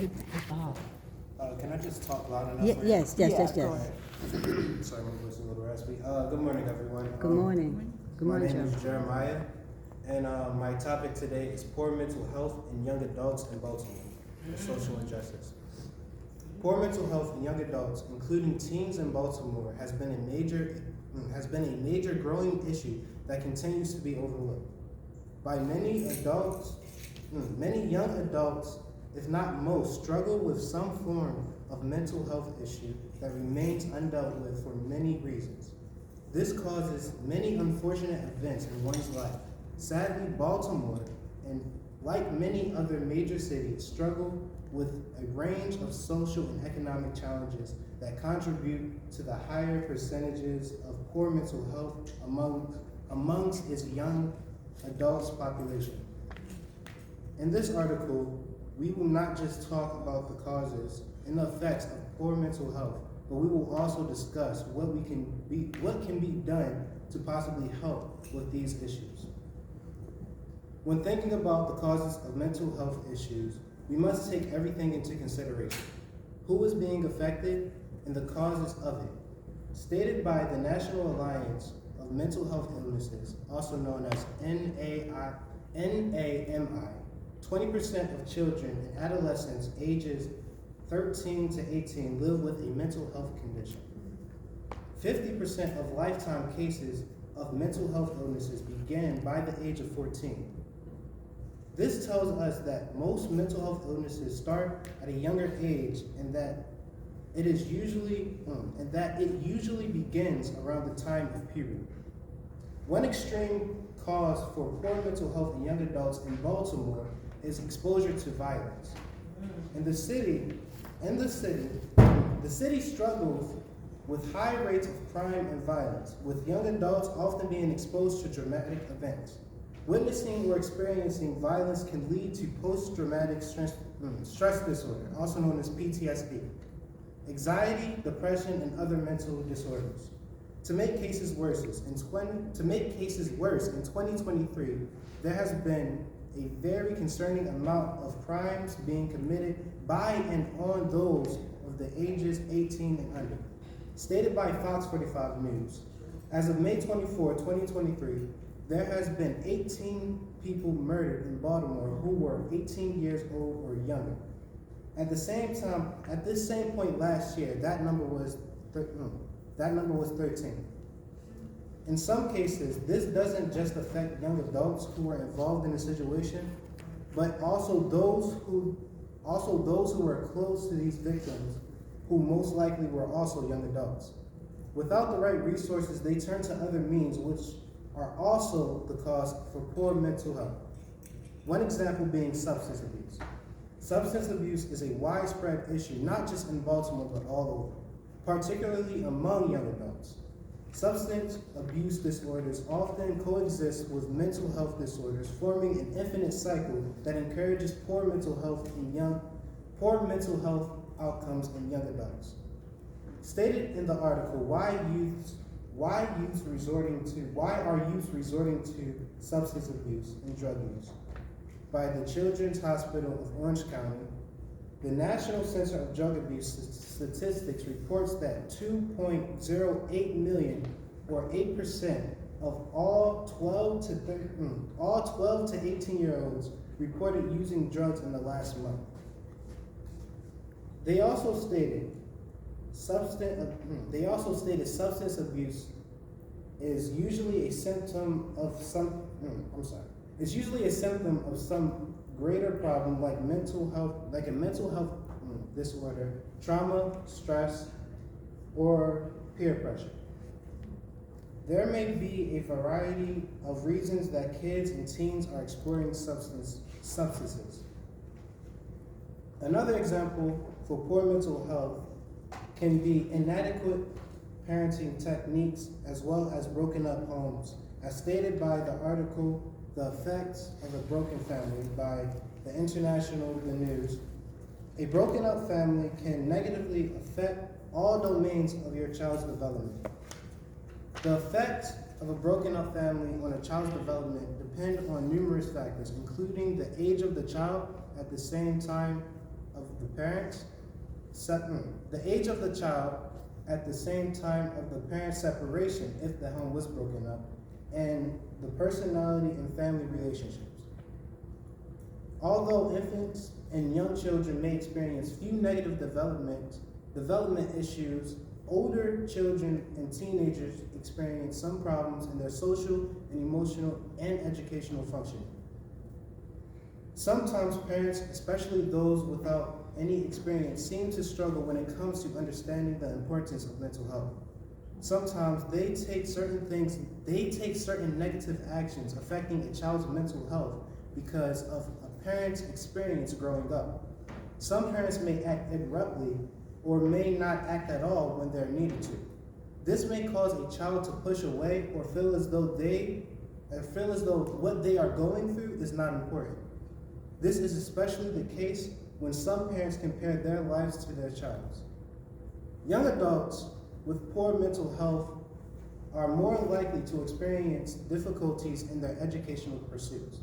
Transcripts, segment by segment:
Hey, Bob. Can I just talk loud enough? Yes. Go Sorry, my voice is a little raspy. Good morning, everyone. Good morning. Good My morning, name Joe. is Jeremiah, and my topic today is poor mental health in young adults in Baltimore and social injustice. Poor mental health in young adults, including teens in Baltimore, has been a major growing issue that continues to be overlooked by many adults. Many young adults, if not most, struggle with some form of mental health issue that remains undealt with for many reasons. This causes many unfortunate events in one's life. Sadly, Baltimore, and like many other major cities, struggle with a range of social and economic challenges that contribute to the higher percentages of poor mental health amongst its young adults population. In this article, we will not just talk about the causes and the effects of poor mental health, but we will also discuss what can be done to possibly help with these issues. When thinking about the causes of mental health issues, we must take everything into consideration. Who is being affected and the causes of it. Stated by the National Alliance of Mental Health Illnesses, also known as NAMI, 20% of children and adolescents ages 13 to 18 live with a mental health condition. 50% of lifetime cases of mental health illnesses begin by the age of 14. This tells us that most mental health illnesses start at a younger age and that it usually begins around the time of puberty. One extreme cause for poor mental health in young adults in Baltimore is exposure to violence. The city struggles with high rates of crime and violence, with young adults often being exposed to dramatic events. Witnessing or experiencing violence can lead to post-traumatic stress disorder, also known as PTSD, anxiety, depression, and other mental disorders. To make cases worse, in 2023, there has been a very concerning amount of crimes being committed by and on those of the ages 18 and under. Stated by Fox 45 News, as of May 24, 2023, there has been 18 people murdered in Baltimore who were 18 years old or younger. At this same point last year, that number was 13. In some cases, this doesn't just affect young adults who are involved in the situation, but also those who are close to these victims, who most likely were also young adults. Without the right resources, they turn to other means, which are also the cause for poor mental health. One example being substance abuse. Substance abuse is a widespread issue, not just in Baltimore, but all over, particularly among young adults. Substance abuse disorders often coexist with mental health disorders, forming an infinite cycle that encourages poor mental health outcomes in young adults. Stated in the article, why are youth resorting to substance abuse and drug use? By the Children's Hospital of Orange County, the National Center of Drug Abuse Statistics reports that 2.08 million, or 8%, of all 12 to 18-year-olds reported using drugs in the last month. They also stated substance abuse is usually a symptom of some greater problem like a mental health disorder, trauma, stress, or peer pressure. There may be a variety of reasons that kids and teens are exploring substances. Another example for poor mental health can be inadequate parenting techniques as well as broken up homes. As stated by the article, The Effects of a Broken Family by the International The News, a broken up family can negatively affect all domains of your child's development. The effects of a broken up family on a child's development depend on numerous factors, including the age of the child, at the same time, of the parents, the age of the child at the same time of the parent separation if the home was broken up, and the personality and family relationships. Although infants and young children may experience few negative development issues, older children and teenagers experience some problems in their social and emotional and educational functioning. Sometimes parents, especially those without any experience, seem to struggle when it comes to understanding the importance of mental health. Sometimes they take certain negative actions affecting a child's mental health because of a parent's experience growing up. Some parents may act abruptly or may not act at all when they're needed to. This may cause a child to push away or feel as though what they are going through is not important. This is especially the case when some parents compare their lives to their child's. Young adults with poor mental health are more likely to experience difficulties in their educational pursuits.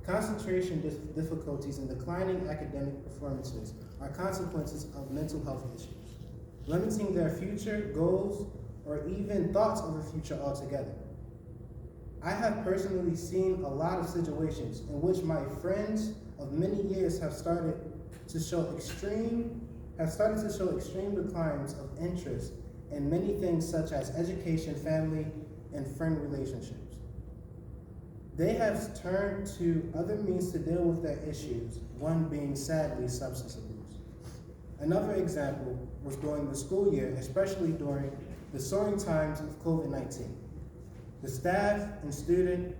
Concentration difficulties and declining academic performances are consequences of mental health issues, limiting their future goals or even thoughts of a future altogether. I have personally seen a lot of situations in which my friends of many years have started to show extreme declines of interest in many things such as education, family, and friend relationships. They have turned to other means to deal with their issues, one being sadly substance abuse. Another example was during the school year, especially during the soaring times of COVID-19. The staffs and students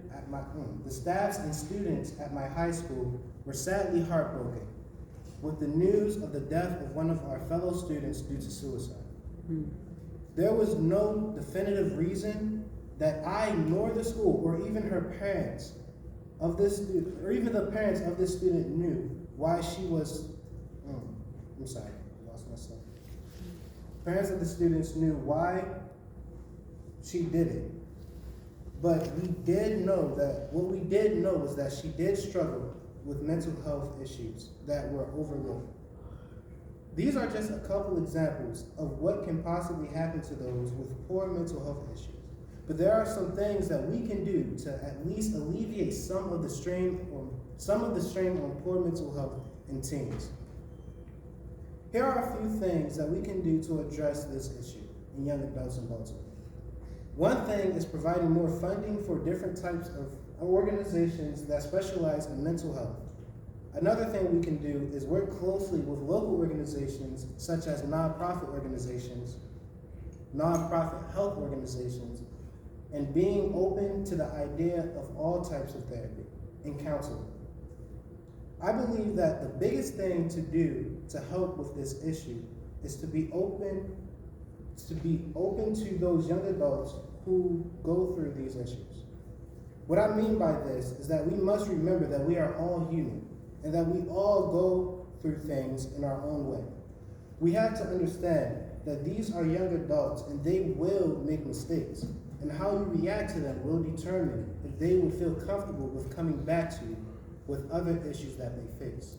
at my high school were sadly heartbroken with the news of the death of one of our fellow students due to suicide. There was no definitive reason that I nor the school or even her parents of this student, or even the parents of this student knew why she was, I'm sorry, I lost myself. Parents of the students knew why she did it. But what we did know was that she did struggle with mental health issues that were overlooked. These are just a couple examples of what can possibly happen to those with poor mental health issues. But there are some things that we can do to at least alleviate some of the strain on poor mental health in teens. Here are a few things that we can do to address this issue in young adults in Baltimore. One thing is providing more funding for different types of organizations that specialize in mental health. Another thing we can do is work closely with local organizations such as nonprofit health organizations, and being open to the idea of all types of therapy and counseling. I believe that the biggest thing to do to help with this issue is to be open to those young adults who go through these issues. What I mean by this is that we must remember that we are all human and that we all go through things in our own way. We have to understand that these are young adults and they will make mistakes, and how you react to them will determine if they will feel comfortable with coming back to you with other issues that they face.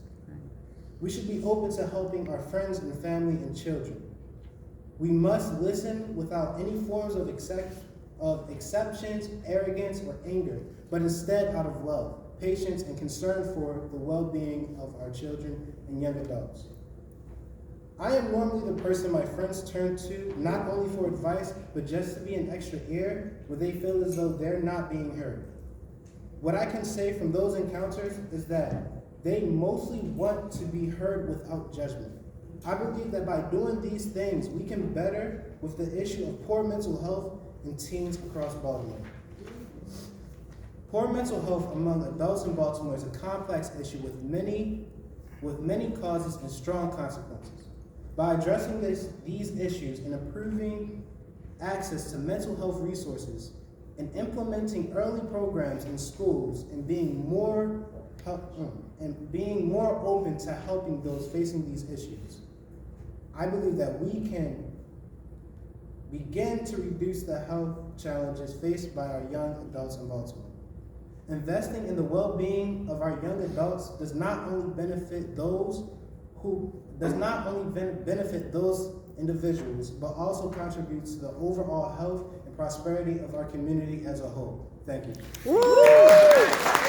We should be open to helping our friends and family and children. We must listen without any forms of exceptions, arrogance, or anger, but instead out of love, patience, and concern for the well-being of our children and young adults. I am normally the person my friends turn to, not only for advice, but just to be an extra ear where they feel as though they're not being heard. What I can say from those encounters is that they mostly want to be heard without judgment. I believe that by doing these things, we can better with the issue of poor mental health in teens across Baltimore. Poor mental health among adults in Baltimore is a complex issue with many causes and strong consequences. By addressing these issues and improving access to mental health resources and implementing early programs in schools and being more open to helping those facing these issues, I believe that we can begin to reduce the health challenges faced by our young adults in Baltimore. Investing in the well-being of our young adults does not only benefit those who does not only benefit those individuals, but also contributes to the overall health and prosperity of our community as a whole. Thank you. Woo!